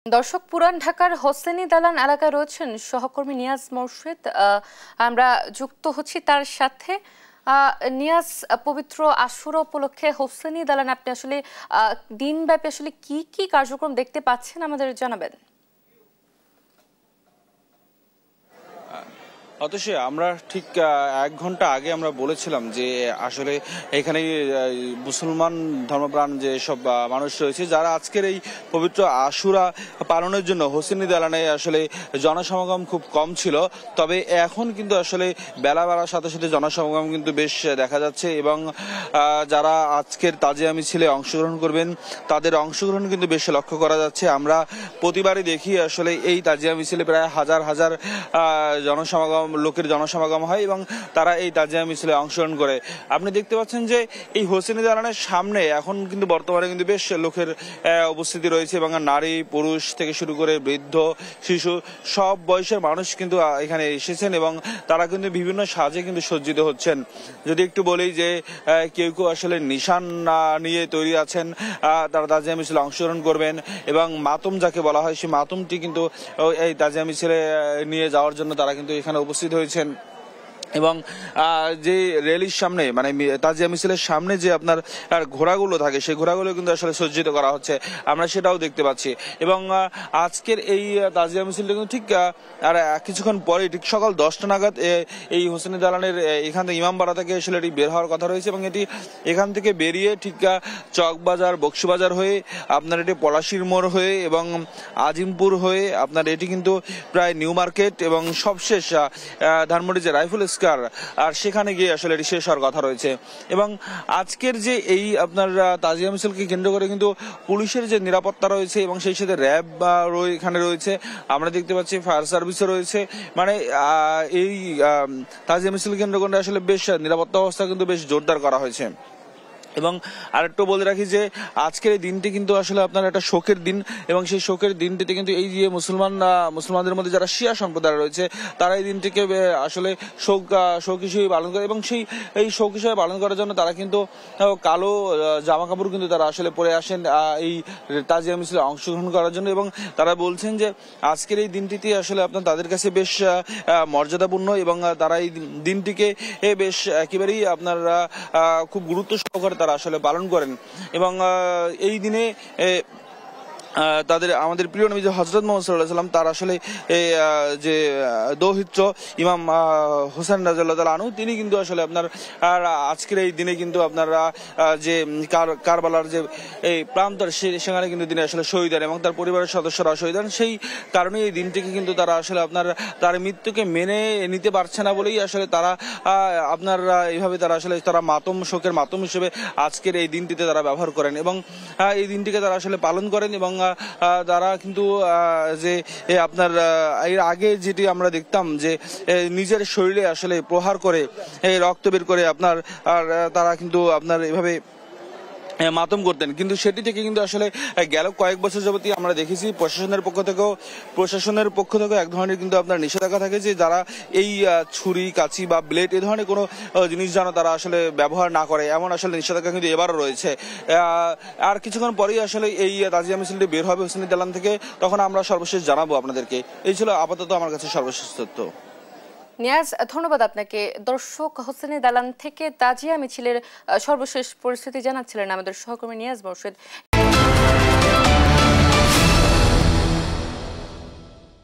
দর্শক, পুরান ঢাকার হোসেনি দালান এলাকায় রয়েছেন সহকর্মী নিয়াজ মোরশেদ। আমরা যুক্ত হচ্ছি তার সাথে। নিয়াজ, পবিত্র আশুরা উপলক্ষে হোসেনি দালান আপনি আসলে দিনব্যাপী আসলে কি কি কার্যক্রম দেখতে পাচ্ছেন আমাদের জানাবেন। অতসী, আমরা ঠিক 1 ঘন্টা আগে আমরা বলেছিলাম যে আসলে এখানে মুসলমান ধর্মপ্রাণ যে সব মানুষ রয়েছে যারা আজকের এই পবিত্র আশুরা পালনের জন্য হোসেনি দালানে আসলে জনসমাগম খুব কম ছিল। তবে এখন কিন্তু আসলে বেলা বাড়ার সাথে সাথে জনসমাগম কিন্তু বেশ দেখা যাচ্ছে এবং যারা আজকের তাজিয়া মিছিলে অংশগ্রহণ করবেন তাদের অংশগ্রহণ কিন্তু বেশ লক্ষ্য করা যাচ্ছে। আমরা প্রতিবারই দেখি আসলে এই তাজিয়া মিছিলে প্রায় হাজার হাজার লোকের জনসমাগম হয় এবং তারা এই তাজিয়া মিছিলে অংশগ্রহণ করে। আপনি দেখতে পাচ্ছেন যে এই হোসেনি দালানের সামনে এখন কিন্তু বর্তমানে কিন্তু বেশ লোকের উপস্থিতি রয়েছে এবং নারী পুরুষ থেকে শুরু করে বৃদ্ধ শিশু সব বয়সের মানুষ কিন্তু এখানে এসেছেন এবং তারা কিন্তু বিভিন্ন সাজে কিন্তু সজ্জিত হচ্ছেন। যদি একটু বলি যে কেউ কেউ আসলে নিশান নিয়ে তৈরি আছেন, তারা তাজিয়া মিছিলে অংশগ্রহণ করবেন এবং মাতম যাকে বলা হয় সেই মাতমটি কিন্তু এই তাজিয়া মিছিলে নিয়ে যাওয়ার জন্য তারা কিন্তু এখানে উপস্থিত হয়েছেন। এবং যে র্যালির সামনে মানে তাজিয়া মিছিলের সামনে যে আপনার ঘোড়াগুলো থাকে সেই ঘোড়াগুলো কিন্তু আসলে সজ্জিত করা হচ্ছে, আমরা সেটাও দেখতে পাচ্ছি। এবং আজকের এই তাজিয়া মিছিলটা কিন্তু ঠিক আর কিছুক্ষণ পরে ঠিক সকাল 10টা নাগাদ এই হোসেনি দালানের এখান থেকে ইমামবাড়া থেকে আসলে এটি বের হওয়ার কথা রয়েছে এবং এটি এখান থেকে বেরিয়ে ঠিক চকবাজার বক্সিবাজার হয়ে আপনার এটি পলাশির মোড় হয়ে এবং আজিমপুর হয়ে আপনার এটি কিন্তু প্রায় নিউ মার্কেট এবং সবশেষ ধানমন্ডি যে রাইফেল আর সেখানে গিয়ে আসলে এটি শেষ হওয়ার কথা রয়েছে। এবং আজকের যে এই আপনার তাজিয়া মিছিলকে কেন্দ্র করে কিন্তু পুলিশের যে নিরাপত্তা রয়েছে এবং সেই সাথে র্যাব এখানে রয়েছে, আমরা দেখতে পাচ্ছি ফায়ার সার্ভিসও রয়েছে। মানে এই তাজিয়া মিছিল কেন্দ্র করে আসলে বেশ নিরাপত্তা ব্যবস্থা কিন্তু বেশ জোরদার করা হয়েছে। এবং আরেকটু বলে রাখি যে আজকের এই দিনটি কিন্তু আসলে আপনার একটা শোকের দিন এবং সেই শোকের দিনটিতে কিন্তু এই যে মুসলমানদের মধ্যে যারা শিয়া সম্প্রদায় রয়েছে তারা এই দিনটিকে আসলে শোক হিসেবে পালন করে এবং এই শোক হিসেবে পালন করার জন্য তারা কিন্তু কালো জামা কাপড় কিন্তু তারা আসলে পরে আসেন এই তাজিয়া মিছিলে অংশগ্রহণ করার জন্য। এবং তারা বলছেন যে আজকের এই দিনটিতে আসলে আপনার তাদের কাছে বেশ মর্যাদাপূর্ণ এবং তারা এই দিনটিকে বেশ একেবারেই আপনার খুব গুরুত্ব সহকারে তারা আসলে পালন করেন। এবং এই দিনে আমাদের প্রিয় নবী হযরত মুহাম্মদ সাল্লাল্লাহু আলাইহি ওয়াসাল্লাম তার আসলে যে দৌহিত্র ইমাম হোসেন রাদিয়াল্লাহু তাআলা আনহু তিনি কিন্তু আসলে আপনার আজকের এই দিনে কিন্তু আপনারা যে কারবালার যে এই প্রান্তর সেখানে কিন্তু তিনি আসলে শহীদ হন এবং তার পরিবারের সদস্যরা শহীদ হন। সেই কারণে এই দিনটিকে কিন্তু তারা আসলে আপনার তার মৃত্যুকে মেনে নিতে পারছে না বলেই আসলে তারা আপনার এইভাবে তারা আসলে তারা শোকের মাতম হিসেবে আজকের এই দিনটিতে তারা ব্যবহার করেন এবং এই দিনটিকে তারা আসলে পালন করেন। এবং তারা কিন্তু যে আপনার এর আগে যেটি আমরা দেখতাম যে নিজের শরীরে আসলে প্রহার করে রক্ত বের করে আপনার তারা কিন্তু আপনার এভাবে মাতম করতেন, কিন্তু সেটি থেকে কিন্তু আসলে গেল কয়েক বছর যাবতই আমরা দেখেছি প্রশাসনের পক্ষ থেকে এক ধরনের কিন্তু আপনার নিষেধাজ্ঞা থাকে যে যারা এই ছুরি কাঁচি বা ব্লেড এই ধরনের কোনো জিনিস যেন তারা আসলে ব্যবহার না করে, এমন আসলে নিষেধাজ্ঞা কিন্তু এবারও রয়েছে। আর কিছুক্ষণ পরেই আসলে এই তাজিয়া মিছিলটি বের হবে হোসেনি দালান থেকে, তখন আমরা সর্বশেষ জানাবো আপনাদেরকে। এই ছিল আপাতত আমার কাছে সর্বশেষ তথ্য। নিয়াজ, ধন্যবাদ আপনাকে। দর্শক, হোসেনি দালান থেকে তাজিয়া মিছিলের সর্বশেষ পরিস্থিতি জানাচ্ছিলেন আমাদের সহকর্মী নিয়াজ মোরশেদ।